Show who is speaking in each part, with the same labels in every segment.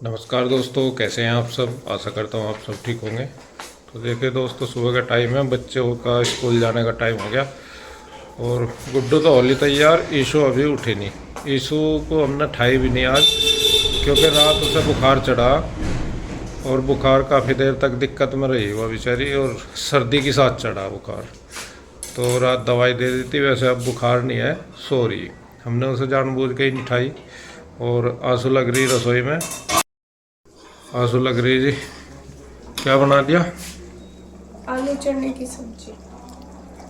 Speaker 1: नमस्कार दोस्तों, कैसे हैं आप सब। आशा करता हूँ आप सब ठीक होंगे। तो देखिए दोस्तों, सुबह का टाइम है, बच्चों का स्कूल जाने का टाइम हो गया और गुड्डू तो होली तैयार, ईशू अभी उठे नहीं। ईशू को हमने ठाई भी नहीं आज, क्योंकि रात उसे बुखार चढ़ा और बुखार काफ़ी देर तक दिक्कत में रही वह बेचारी, और सर्दी के साथ चढ़ा बुखार। तो रात दवाई दे दी थी, वैसे अब बुखार नहीं है, सो रही। हमने उसे जानबूझ के ही नहीं ठाई। और आंसू लग रही रसोई में, आंसू लग रही जी। क्या बना दिया?
Speaker 2: आलू चने की सब्जी।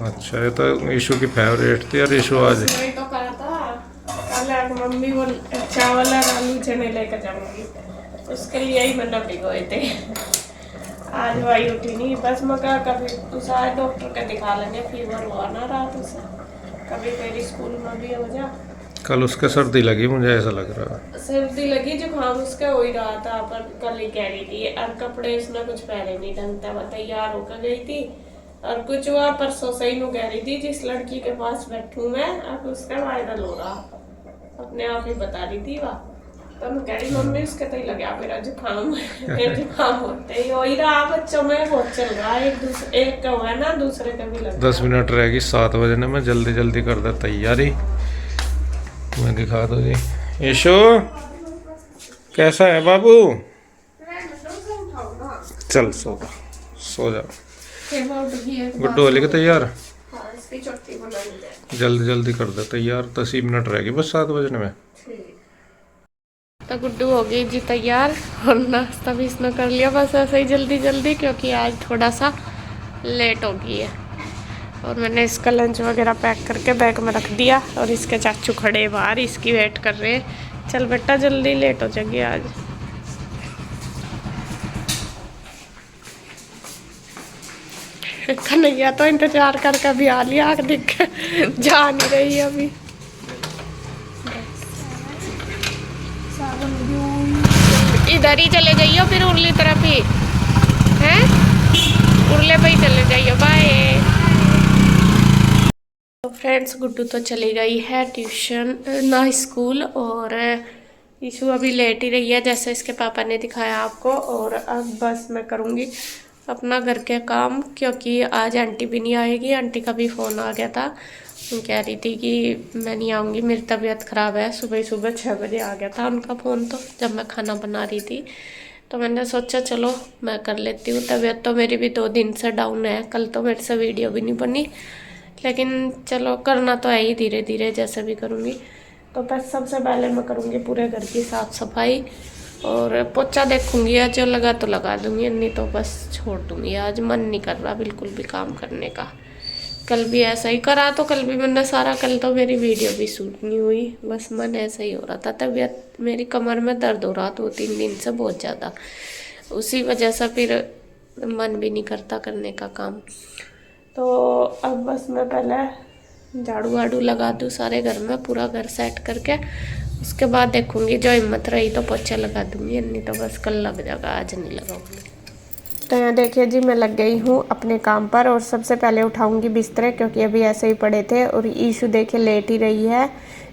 Speaker 1: अच्छा, ये तो ईशू की फेवरेट थी। और ईशू आज
Speaker 2: वही तो कहा था कल मम्मी वो चावल और आलू चने लेकर जाऊंगी, उसके लिए ही मैंने भिगोए थे। आज वही उठी नहीं, बस मैं कहा कभी दूसरा डॉक्टर का दिखा लेंगे, फीवर हुआ ना रात उसे, कभी मेरी स्कूल में भी हो जा।
Speaker 1: कल उसके सर्दी लगी, मुझे ऐसा लग रहा है।
Speaker 2: सर्दी लगी, जुकाम उसका हो ही रहा था, पर कल ही कह रही थी। और कपड़े उसने कुछ पहने नहीं ढंग था, वह तैयार होकर गई थी और कुछ हुआ परसों सही नु कह रही थी जिस लड़की के पास बैठूं मैं, अब उसका वायरल हो रहा, अपने आप ही बता रही थी वह। तो मैं कह रही मम्मी उसके तो ही लगा मेरा जुकाम। मेरा जुकाम होते ही हो ही रहा, बच्चों में बहुत चल रहा है, एक का हुआ है ना, दूसरे का भी लग
Speaker 1: 10 मिनट रहेगी 7 बजने में, जल्दी जल्दी कर दे तैयारी। मैं दिखा दो जी। ईशू कैसा है बाबू? चल सो जा, सो जा। गुड्डू होली के तैयार, जल्दी जल्दी कर दे तैयार। 10 ही मिनट रहेगी बस 7 बजने में।
Speaker 2: तो गुड्डू हो गई जी तैयार और नाश्ता भी इसने कर लिया, बस ऐसे ही जल्दी जल्दी, क्योंकि आज थोड़ा सा लेट हो गई है। और मैंने इसका लंच वगैरह पैक करके बैग में रख दिया और इसके चाचू खड़े बाहर इसकी वेट कर रहे हैं। चल बेटा जल्दी, लेट हो जाएगी आज। कन्हैया तो इंतजार करके अभी आ लिया, आग दिख जा नहीं रही अभी। इधर ही चले जाइयो, फिर उरली तरफ ही है, उरले पे ही चले जाइयो। बाय। तो फ्रेंड्स, गुड्डू तो चली गई है ट्यूशन ना स्कूल, और ईशू अभी लेट ही रही है जैसे इसके पापा ने दिखाया आपको। और अब बस मैं करूँगी अपना घर के काम, क्योंकि आज आंटी भी नहीं आएगी। आंटी का भी फ़ोन आ गया था, कह रही थी कि मैं नहीं आऊँगी, मेरी तबीयत ख़राब है। सुबह सुबह 6 बजे आ गया था उनका फ़ोन, तो जब मैं खाना बना रही थी तो मैंने सोचा चलो मैं कर लेती हूँ। तबीयत तो मेरी भी 2 दिन से डाउन है, कल तो मेरे से वीडियो भी नहीं बनी, लेकिन चलो करना तो है ही, धीरे धीरे जैसे भी करूँगी। तो बस सबसे पहले मैं करूँगी पूरे घर की साफ़ सफाई और पोछा देखूँगी, आज जो लगा तो लगा दूँगी, नहीं तो बस छोड़ दूँगी। आज मन नहीं कर रहा बिल्कुल भी काम करने का। कल भी ऐसा ही करा, तो कल भी मैंने सारा, कल तो मेरी वीडियो भी शूट नहीं हुई, बस मन ऐसा ही हो रहा था। तबीयत मेरी कमर में दर्द हो रहा 2-3 दिन से बहुत ज़्यादा, उसी वजह से फिर मन भी नहीं करता करने का काम। तो अब बस मैं पहले झाड़ू वाड़ू लगा दूँ सारे घर में, पूरा घर सेट करके, उसके बाद देखूँगी जो हिम्मत रही तो पोछा लगा दूँगी, नहीं तो बस कल लग जाएगा, आज नहीं लगाऊंगी। तो यहाँ देखिए जी, मैं लग गई हूँ अपने काम पर और सबसे पहले उठाऊंगी बिस्तरे, क्योंकि अभी ऐसे ही पड़े थे। और ईशू देखिए लेट ही रही है,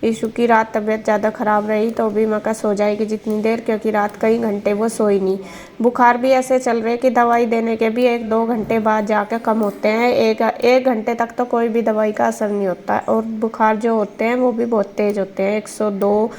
Speaker 2: ईशू की रात तबीयत ज़्यादा ख़राब रही, तो अभी मैं सो जाएगी जितनी देर, क्योंकि रात कई घंटे वो सोई नहीं। बुखार भी ऐसे चल रहे कि दवाई देने के भी 1-2 घंटे बाद जाकर कम होते हैं, एक घंटे तक तो कोई भी दवाई का असर नहीं होता। और बुखार जो होते हैं वो भी बहुत तेज़ होते हैं, 102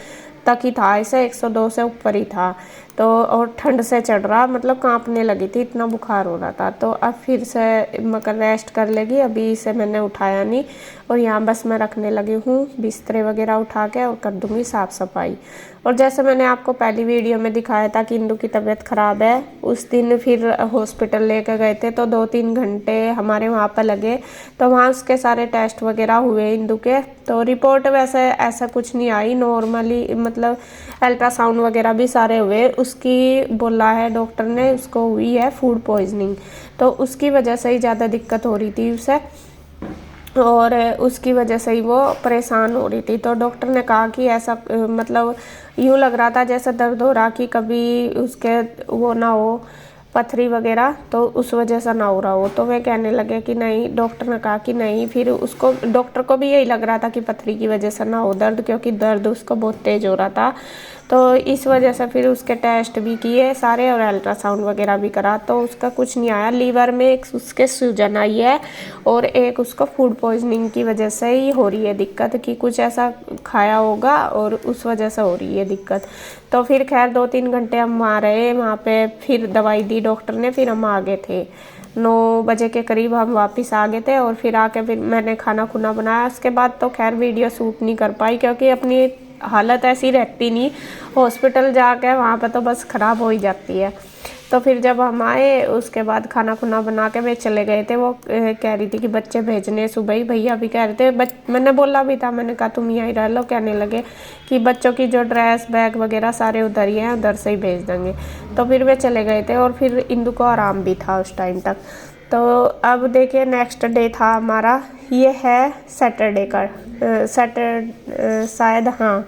Speaker 2: तक ही था, इसे 102 से ऊपर ही था। तो और ठंड से चढ़ रहा, मतलब कांपने लगी थी, इतना बुखार हो रहा था। तो अब फिर से मगर रेस्ट कर लेगी, अभी इसे मैंने उठाया नहीं। और यहाँ बस मैं रखने लगी हूँ बिस्तरे वगैरह उठा के, और कर दूँगी साफ़ सफाई। और जैसे मैंने आपको पहली वीडियो में दिखाया था कि इंदू की तबीयत ख़राब है, उस दिन फिर हॉस्पिटल लेकर गए थे, तो 2-3 घंटे हमारे वहाँ पर लगे। तो वहाँ उसके सारे टेस्ट वगैरह हुए इंदू के, तो रिपोर्ट वैसे ऐसा कुछ नहीं आई, नॉर्मली, मतलब अल्ट्रासाउंड वगैरह भी सारे हुए। उसकी बोला है डॉक्टर ने, उसको हुई है फूड पॉइजनिंग, तो उसकी वजह से ही ज़्यादा दिक्कत हो रही थी उसे, और उसकी वजह से ही वो परेशान हो रही थी। तो डॉक्टर ने कहा कि ऐसा, मतलब यूँ लग रहा था जैसे दर्द हो रहा कि कभी उसके वो ना हो पथरी वगैरह, तो उस वजह से ना हो रहा हो। तो वे कहने लगे कि नहीं, डॉक्टर ने कहा कि नहीं, फिर उसको, डॉक्टर को भी यही लग रहा था कि पथरी की वजह से ना हो दर्द, क्योंकि दर्द उसको बहुत तेज़ हो रहा था। तो इस वजह से फिर उसके टेस्ट भी किए सारे और अल्ट्रासाउंड वगैरह भी करा, तो उसका कुछ नहीं आया। लीवर में एक उसके सूजन आई है और एक उसको फूड पॉइजनिंग की वजह से ही हो रही है दिक्कत, कि कुछ ऐसा खाया होगा और उस वजह से हो रही है दिक्कत। तो फिर खैर 2-3 घंटे हम वहाँ रहे, वहाँ पे फिर दवाई दी डॉक्टर ने, फिर हम आ गए थे 9 बजे के करीब हम वापस आ गए थे। और फिर आके फिर मैंने खाना खुना बनाया। उसके बाद तो खैर वीडियो शूट नहीं कर पाई क्योंकि अपनी हालत ऐसी रहती नहीं, हॉस्पिटल जाके वहाँ पे तो बस ख़राब हो ही जाती है। तो फिर जब हम आए उसके बाद खाना खुना बना के वे चले गए थे। वो कह रही थी कि बच्चे भेजने सुबह ही, भैया भी कह रहे थे, मैंने बोला भी था, मैंने कहा तुम यहीं रह लो, कहने लगे कि बच्चों की जो ड्रेस बैग वगैरह सारे उधर ही हैं, उधर से ही भेज देंगे। तो फिर वे चले गए थे और फिर इंदु को आराम भी था उस टाइम तक। तो अब देखिए नेक्स्ट डे था हमारा, ये है सैटरडे का, शायद हाँ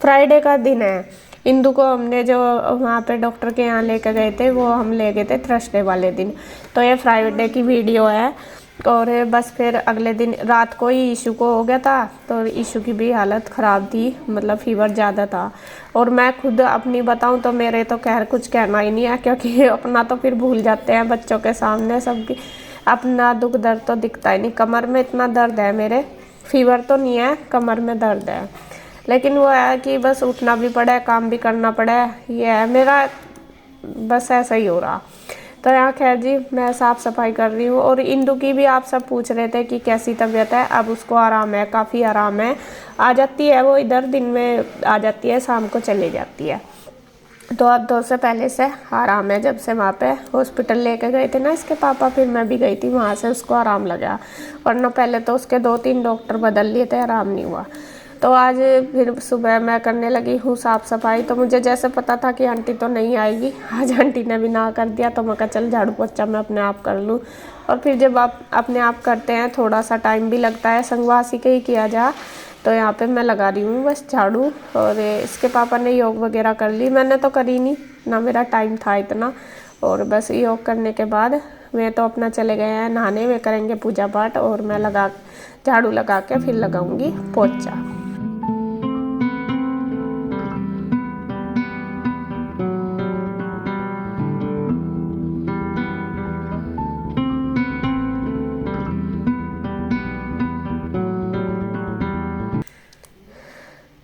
Speaker 2: फ्राइडे का दिन है। इंदु को हमने जो वहाँ पे डॉक्टर के यहाँ लेकर गए थे वो हम ले गए थे थर्सडे वाले दिन। तो ये फ्राइडे की वीडियो है। और बस फिर अगले दिन रात को ही ईशू को हो गया था, तो ईशू की भी हालत ख़राब थी, मतलब फीवर ज़्यादा था। और मैं खुद अपनी बताऊं तो मेरे तो खैर कुछ कहना ही नहीं है, क्योंकि अपना तो फिर भूल जाते हैं बच्चों के सामने, सबकी अपना दुख दर्द तो दिखता ही नहीं। कमर में इतना दर्द है मेरे, फीवर तो नहीं है, कमर में दर्द है, लेकिन वो है कि बस उठना भी पड़ा है, काम भी करना पड़ा है, ये है मेरा, बस ऐसा ही हो रहा। तो यहाँ खैर जी मैं साफ़ सफाई कर रही हूँ। और इंदु की भी आप सब पूछ रहे थे कि कैसी तबीयत है। अब उसको आराम है, काफ़ी आराम है, आ जाती है वो इधर, दिन में आ जाती है, शाम को चली जाती है। तो अब 2 से पहले से आराम है। जब से वहाँ पे हॉस्पिटल लेके गए थे ना इसके पापा, फिर मैं भी गई थी वहाँ से, उसको आराम लगा, वरना पहले तो उसके 2-3 डॉक्टर बदल लिए थे, आराम नहीं हुआ। तो आज फिर सुबह मैं करने लगी हूँ साफ़ सफाई। तो मुझे जैसे पता था कि आंटी तो नहीं आएगी, आज आंटी ने भी ना कर दिया, तो मैं कहा चल झाड़ू पोछा मैं अपने आप कर लूँ। और फिर जब आप अपने आप करते हैं थोड़ा सा टाइम भी लगता है, संगवासी के ही किया जा। तो यहाँ पे मैं लगा रही हूँ बस झाड़ू। और इसके पापा ने योग वगैरह कर ली, मैंने तो करी नहीं ना, मेरा टाइम था इतना। और बस योग करने के बाद वे तो अपना चले गए हैं नहाने, वे करेंगे पूजा पाठ, और मैं झाड़ू लगा के फिर लगाऊंगी पोछा।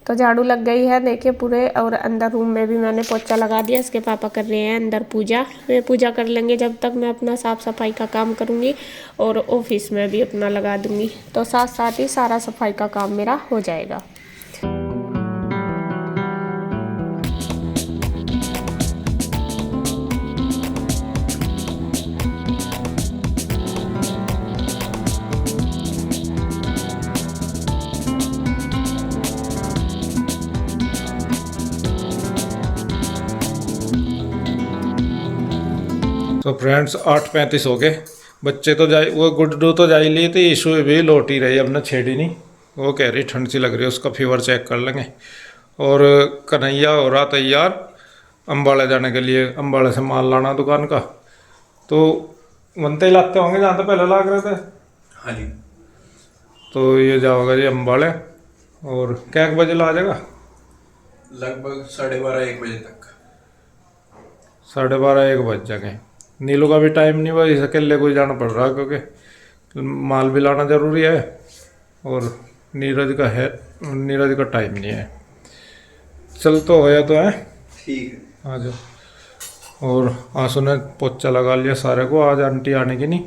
Speaker 2: तो झाड़ू लग गई है देखिए पूरे, और अंदर रूम में भी मैंने पोछा लगा दिया। इसके पापा कर रहे हैं अंदर पूजा, वे पूजा कर लेंगे जब तक मैं अपना साफ़ सफाई का काम करूँगी, और ऑफिस में भी अपना लगा दूँगी। तो साथ साथ ही सारा सफाई का काम मेरा हो जाएगा।
Speaker 1: तो फ्रेंड्स 8:35 हो गए, बच्चे तो जाए, वो गुड्डू तो जा ही लिए थे, इशू भी लौट ही रही, अब ना छेड़ी नहीं, वो कह रही ठंड सी लग रही है, उसका फीवर चेक कर लेंगे। और कन्हैया हो रहा तैयार अम्बाड़े जाने के लिए, अम्बाड़े से माल लाना दुकान का, तो बनते ही लाते होंगे जहाँ तो पहले लाग रहे थे।
Speaker 3: हाँ जी।
Speaker 1: तो ये जाओगा जी अम्बाड़े, और क्या बजे ला जाएगा?
Speaker 3: लगभग 12:30-1 बजे तक।
Speaker 1: 12:30-1 बज जाएंगे। नीलू का भी टाइम नहीं हुआ, इस अकेले को ही जाना पड़ रहा है, क्योंकि माल भी लाना ज़रूरी है, और नीरज का टाइम नहीं है। चल तो होया तो है,
Speaker 3: ठीक है।
Speaker 1: आ जाओ। और आंसू ने पोछा लगा लिया सारे को, आज आंटी आने की नहीं,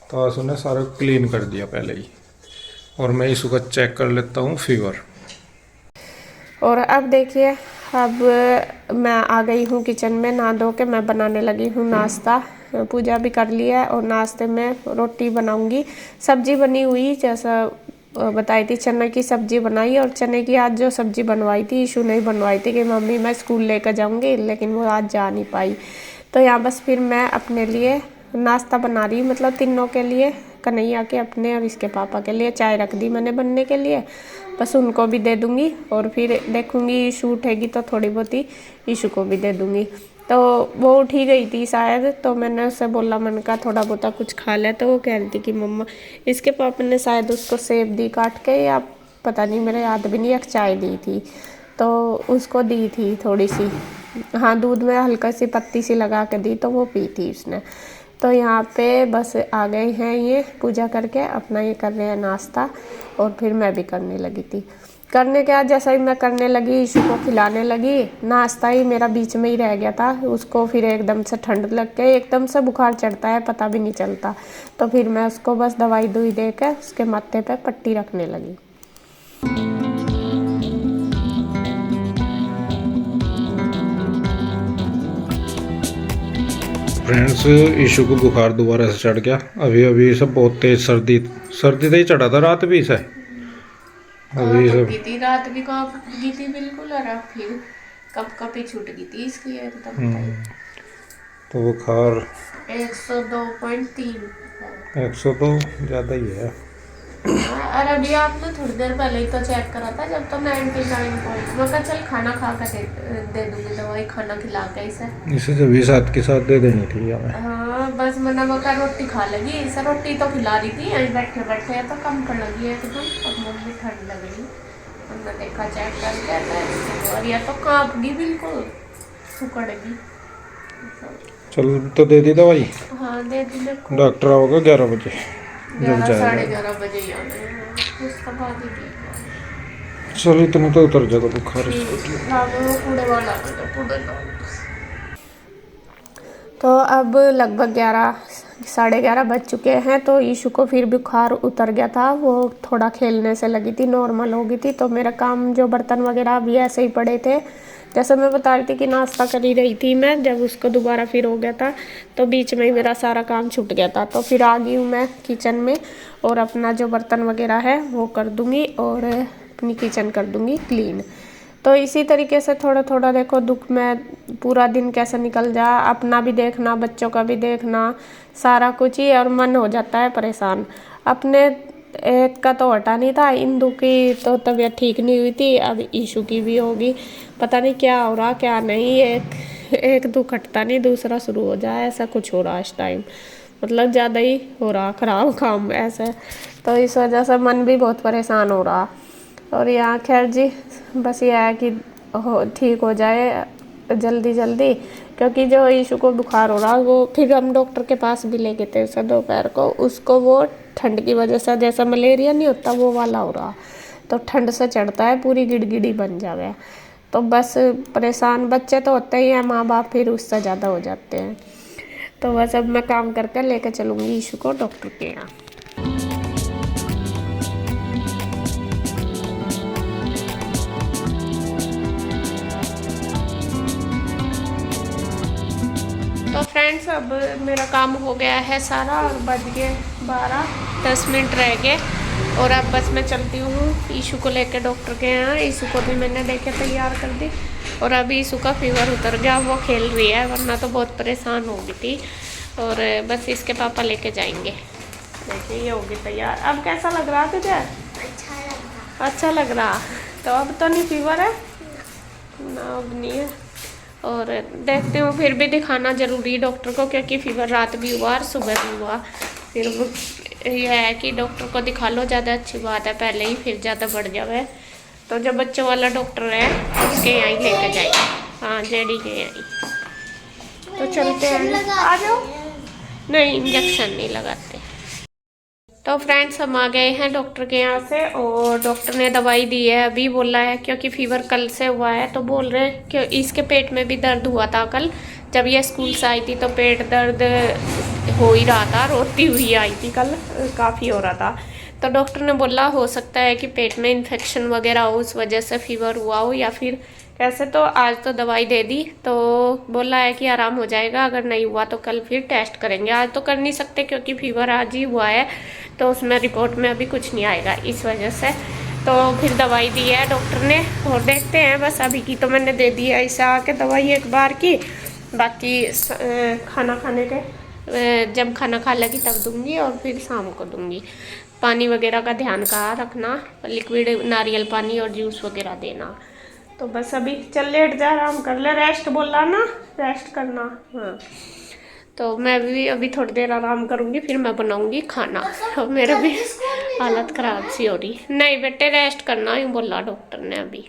Speaker 1: तो आंसू ने सारा क्लीन कर दिया पहले ही। और मैं इसको चेक कर लेता हूँ फीवर।
Speaker 2: और अब देखिए, अब मैं आ गई हूँ किचन में, नहा धो के मैं बनाने लगी हूँ नाश्ता। पूजा भी कर लिया है, और नाश्ते में रोटी बनाऊंगी। सब्जी बनी हुई जैसा बताई थी, चने की सब्जी बनाई, और चने की आज जो सब्जी बनवाई थी ईशू ने बनवाई थी कि मम्मी मैं स्कूल लेकर जाऊंगी, लेकिन वो आज जा नहीं पाई। तो यहाँ बस फिर मैं अपने लिए नाश्ता बना रही, मतलब तीनों के लिए, कन्हैया के, अपने और इसके पापा के लिए चाय रख दी मैंने बनने के लिए, बस उनको भी दे दूंगी। और फिर देखूंगी ईशू उठेगी तो थोड़ी बहुत ही ईशू को भी दे दूंगी। तो वो उठी गई थी शायद, तो मैंने उससे बोला, मन का थोड़ा बहुत कुछ खा ले, तो वो कह रही थी कि मम्मा, इसके पापा ने शायद उसको सेब दी काट के, या पता नहीं, मेरे याद भी नहीं, एक चाय दी थी। तो उसको दी थी थोड़ी सी, हाँ दूध में हल्का सी पत्ती सी लगा के दी तो वो पी थी उसने। तो यहाँ पे बस आ गए हैं ये पूजा करके, अपना ये कर रहे हैं नाश्ता, और फिर मैं भी करने लगी थी। करने के बाद जैसा ही मैं करने लगी, ईशु को खिलाने लगी, नाश्ता ही मेरा बीच में ही रह गया था। उसको फिर एकदम से ठंड लग के एकदम से बुखार चढ़ता है, पता भी नहीं चलता। तो फिर मैं उसको बस दवाई दुई दे के उसके माथे पे पट्टी रखने लगी।
Speaker 1: फ्रेंड्स, ईशु को बुखार दोबारा से चढ़ गया। अभी अभी सब बहुत तेज सर्दी तो ही चढ़ा था रात भी से। अभी सब
Speaker 2: थी रात भी कांप गई थी बिल्कुल, और अब फिर कप ही छूट गई थी इसकी एकदम।
Speaker 1: तो बुखार
Speaker 2: 102.3
Speaker 1: 102 ज़्यादा ही है।
Speaker 2: और अभी आपने थोड़ी देर पहले ही तो चेक करा था, जब तो 99 पॉइंट। मैं कहा चल खाना खा कर दे दूंगी दवाई, खाना खिला के इसे
Speaker 1: जब भी साथ के साथ दे देनी थी हमें।
Speaker 2: हाँ बस मैंने मका रोटी खा लगी, इसे रोटी तो खिला रही थी, यहीं बैठे बैठे तो कम कर लगी है एकदम। अब मम्मी ठंड लग रही, हमने देखा चेक करके और यह तो काँप गई बिल्कुल, सुकड़ गई।
Speaker 1: चल तो दे दी दवाई।
Speaker 2: हाँ दे दी। देखो
Speaker 1: डॉक्टर आओगे 11 बजे, जब
Speaker 2: 11-11:30 बजे ही आना है, उसका बाद ही ठीक है।
Speaker 1: चल इतना तो उतर जाएगा बुखार।
Speaker 2: तो अब लगभग 11-11:30 बज चुके हैं। तो ईशु को फिर बुखार उतर गया था, वो थोड़ा खेलने से लगी थी, नॉर्मल हो गई थी। तो मेरा काम जो बर्तन वगैरह भी ऐसे ही पड़े थे, जैसे मैं बता रही थी कि नाश्ता कर ही रही थी मैं, जब उसको दोबारा फिर हो गया था तो बीच में ही मेरा सारा काम छूट गया था। तो फिर आ गई हूँ मैं किचन में, और अपना जो बर्तन वगैरह है वो कर दूँगी, और अपनी किचन कर दूँगी क्लीन। तो इसी तरीके से थोड़ा थोड़ा देखो दुख में पूरा दिन कैसे निकल जा, अपना भी देखना, बच्चों का भी देखना, सारा कुछ ही, और मन हो जाता है परेशान। अपने एक का तो हटा नहीं था, इंदु की तो तबीयत ठीक नहीं हुई थी, अब ईशु की भी होगी। पता नहीं क्या हो रहा क्या नहीं, एक दुख हटता नहीं दूसरा शुरू हो जाए, ऐसा कुछ हो रहा है इस टाइम। मतलब ज़्यादा ही हो रहा खराब काम ऐसे। तो इस वजह से मन भी बहुत परेशान हो रहा। और यहाँ खैर जी बस ये है कि ठीक हो जाए जल्दी जल्दी, क्योंकि जो ईशु को बुखार हो रहा वो फिर हम डॉक्टर के पास भी ले गए थे उसे दोपहर को, उसको वो ठंड की वजह से जैसा मलेरिया नहीं होता वो वाला हो रहा। तो ठंड से चढ़ता है, पूरी गिड़गिड़ी बन जावे। तो बस परेशान बच्चे तो होते ही हैं, माँ बाप फिर उससे ज़्यादा हो जाते हैं। तो बस अब मैं काम करके लेकर चलूँगी ईशु को डॉक्टर के यहाँ। तो फ्रेंड्स अब मेरा काम हो गया है सारा, और बज गए 12-10 मिनट रह गए, और अब बस मैं चलती हूँ ईशु को लेकर डॉक्टर के यहाँ। ईशु को भी मैंने लेके तैयार कर दी, और अभी ईशु का फीवर उतर गया, वो खेल रही है, वरना तो बहुत परेशान हो गई थी। और बस इसके पापा लेके जाएंगे। देखिए ये होगी तैयार। अब कैसा लग रहा तुझे? अच्छा लग रहा। तो अब तो नहीं फीवर है ना? अब नहीं है। और देखते हो फिर भी दिखाना ज़रूरी डॉक्टर को, क्योंकि फीवर रात भी हुआ और सुबह भी हुआ। फिर यह है कि डॉक्टर को दिखा लो, ज़्यादा अच्छी बात है, पहले ही फिर ज़्यादा बढ़ जावे। तो जो बच्चों वाला डॉक्टर है उसके यहाँ ही लेकर जाएंगे। हाँ जेडी के यहाँ। तो चलते हैं, आ जाओ। नहीं इंजेक्शन नहीं लगाते। तो फ्रेंड्स हम आ गए हैं डॉक्टर के यहाँ से, और डॉक्टर ने दवाई दी है। अभी बोला है क्योंकि फीवर कल से हुआ है, तो बोल रहे हैं कि इसके पेट में भी दर्द हुआ था कल जब ये स्कूल से आई थी, तो पेट दर्द हो ही रहा था, रोती हुई आई थी कल, काफ़ी हो रहा था। तो डॉक्टर ने बोला हो सकता है कि पेट में इन्फेक्शन वगैरह हो, उस वजह से फीवर हुआ हो, या फिर कैसे। तो आज तो दवाई दे दी, तो बोला है कि आराम हो जाएगा, अगर नहीं हुआ तो कल फिर टेस्ट करेंगे। आज तो कर नहीं सकते क्योंकि फीवर आज ही हुआ है, तो उसमें रिपोर्ट में अभी कुछ नहीं आएगा, इस वजह से। तो फिर दवाई दी है डॉक्टर ने, और देखते हैं। बस अभी की तो मैंने दे दी है ऐसा आके दवाई एक बार की, बाकी खाना खाने के जब खाना खा लेगी तब दूंगी, और फिर शाम को दूंगी। पानी वगैरह का ध्यान कहा रखना, लिक्विड नारियल पानी और जूस वगैरह देना। तो बस अभी चल लेट जा, आराम कर ले, रेस्ट बोला ना, रेस्ट करना। हाँ तो मैं भी अभी थोड़ी देर आराम करूँगी, फिर मैं बनाऊँगी खाना। तो मेरे भी हालत ख़राब सी हो रही। नहीं बेटे रेस्ट करना ही बोला डॉक्टर ने अभी।